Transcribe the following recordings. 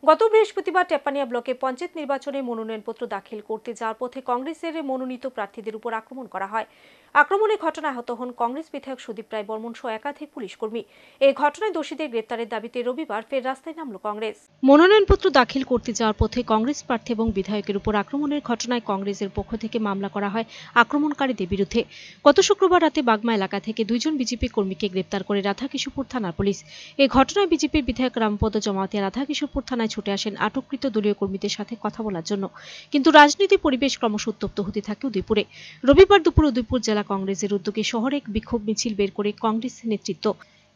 গত বৃহস্পতিবার টেপানিয়া ব্লকে পঞ্চায়েত নির্বাচনে মনোনয়নপত্র দাখিল করতে যাওয়ার পথে কংগ্রেসের মনোনীত প্রার্থীদের উপর আক্রমণ করা হয়। আক্রমণের ঘটনায় আহত হন কংগ্রেস বিধায়ক সুদীপ রায় বর্মন সহ একাধিক পুলিশ কর্মী। এই ঘটনায় দোষীদের গ্রেপ্তারের দাবিতে রবিবার ফের রাস্তায় নামল কংগ্রেস। মনোনয়নপত্র দাখিল করতে যাওয়ার পথে কংগ্রেস প্রার্থী এবং বিধায়কের উপর আক্রমণের ঘটনায় কংগ্রেসের পক্ষ থেকে মামলা করা হয় আক্রমণকারীদের বিরুদ্ধে। গত শুক্রবার রাতে বাগমা এলাকা থেকে দুইজন বিজেপি কর্মীকে গ্রেপ্তার করে রাধাকিশোরপুর থানার পুলিশ। এই ঘটনায় বিজেপির বিধায়ক রামপদ জমাতিয়া রাধাকিশোরপুর থানায় ছুটে আসেন আটককৃত দলীয় কর্মীদের সাথে কথা বলার জন্য। কিন্তু রাজনীতি পরিবেশ ক্রমশ উত্তপ্ত হতে থাকে উদয়পুরে। রবিবার দুপুরে উদয়পুর জেলা কংগ্রেসের উদ্যোগে শহরে এক বিক্ষোভ মিছিল বের করে কংগ্রেস নেতৃত্ব।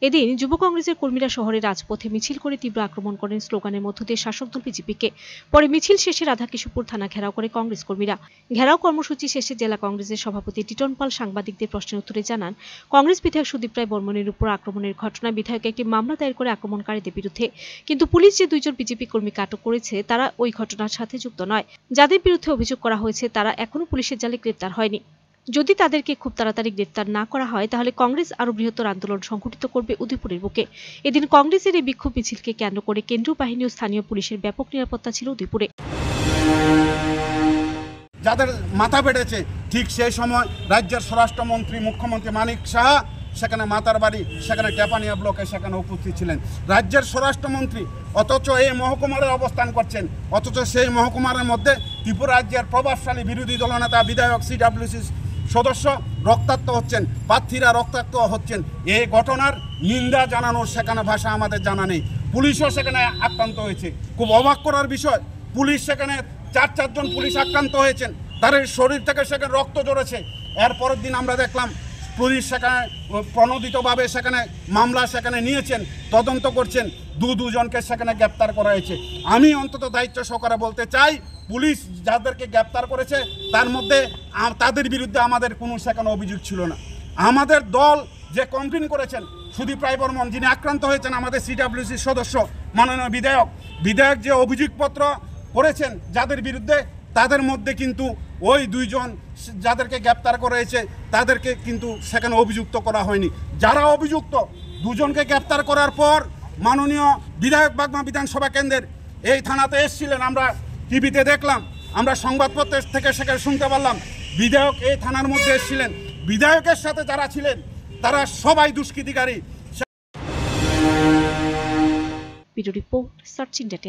এদিন যুব কংগ্রেসের কর্মীরা শহরের রাজপথে মিছিল করে তীব্র আক্রমণ করেন স্লোগানের মধ্য দিয়ে শাসক দল বিজেপিকে। পরে মিছিল শেষে রাধাকিশোরপুর থানা ঘেরাও করে কংগ্রেস কর্মীরা। ঘেরাও কর্মসূচি শেষে জেলা কংগ্রেসের সভাপতি টিটন পাল সাংবাদিকদের প্রশ্নের উত্তরে জানান, কংগ্রেস বিধায়ক সুদীপ রায় বর্মনের উপর আক্রমণের ঘটনায় বিধায়ক একটি মামলা দায়ের করে আক্রমণকারীদের বিরুদ্ধে। কিন্তু পুলিশ যে দুইজন বিজেপি কর্মীকে আটক করেছে তারা ওই ঘটনার সাথে যুক্ত নয়। যাদের বিরুদ্ধে অভিযোগ করা হয়েছে তারা এখনো পুলিশের জালে গ্রেপ্তার হয়নি। যদি তাদেরকে খুব তাড়াতাড়ি গ্রেপ্তার না করা হয় তাহলে কংগ্রেস আরো বৃহত্তর আন্দোলন সংগঠিত করবে উদয়পুরের বুকে। এদিন কংগ্রেসের এই বিক্ষোভ মিছিলকে কেন্দ্র করে কেন্দ্রীয় বাহিনী ও স্থানীয় পুলিশের ব্যাপক নিরাপত্তা ছিল উদয়পুরে। যাদের মাথা বেড়েছে ঠিক সেই সময় রাজ্যের স্বরাষ্ট্রমন্ত্রী মুখ্যমন্ত্রী মানিক সাহা সেখানে মাতার বাড়ি, সেখানে টেপানিয়া ব্লকে সেখানে উপস্থিত ছিলেন রাজ্যের স্বরাষ্ট্রমন্ত্রী, অথচ এই মহকুমারে অবস্থান করছেন। অথচ সেই মহকুমার মধ্যে ত্রিপুরা রাজ্যের প্রভাবশালী বিরোধী দলনেতা বিধায়ক সিডব্লিউসি সদস্য রক্তাক্ত হচ্ছেন, প্রার্থীরা রক্তাক্ত হচ্ছেন। এই ঘটনার নিন্দা জানানোর সেখানে ভাষা আমাদের জানা নেই। পুলিশও সেখানে আক্রান্ত হয়েছে। খুব অবাক করার বিষয়, পুলিশ সেখানে চারজন পুলিশ আক্রান্ত হয়েছেন, তাদের শরীর থেকে সেখানে রক্ত ঝরেছে। এর পরের দিন আমরা দেখলাম পুলিশ সেখানে প্রণোদিতভাবে সেখানে মামলা সেখানে নিয়েছেন, তদন্ত করছেন, দুজনকে সেখানে গ্রেপ্তার করা হয়েছে। আমি অন্তত দায়িত্ব সহকারে বলতে চাই, পুলিশ যাদেরকে গ্রেপ্তার করেছে তার মধ্যে তাদের বিরুদ্ধে আমাদের কোনো সেখানে অভিযোগ ছিল না। আমাদের দল যে কমপ্লেন করেছেন সুদীপ রায় বর্মন, যিনি আক্রান্ত হয়েছেন, আমাদের সিডব্লিউসির সদস্য মাননীয় বিধায়ক যে অভিযোগপত্র করেছেন যাদের বিরুদ্ধে, তাদের মধ্যে কিন্তু ওই দুইজন যাদেরকে গ্রেপ্তার করা হয়েছে তাদেরকে কিন্তু সেখানে অভিযুক্ত করা হয়নি। যারা অভিযুক্ত দুজনকে গ্রেপ্তার করার পর মাননীয় বিধায়ক বাগমা বিধানসভা কেন্দ্রের এই থানাতে এসেছিলেন, আমরা টিভিতে দেখলাম, আমরা সংবাদপত্র থেকে সেখানে শুনতে পারলাম বিধায়ক এই থানার মধ্যে এসেছিলেন। বিধায়কের সাথে যারা ছিলেন তারা সবাই দুষ্কৃতিকারী। Video report search India.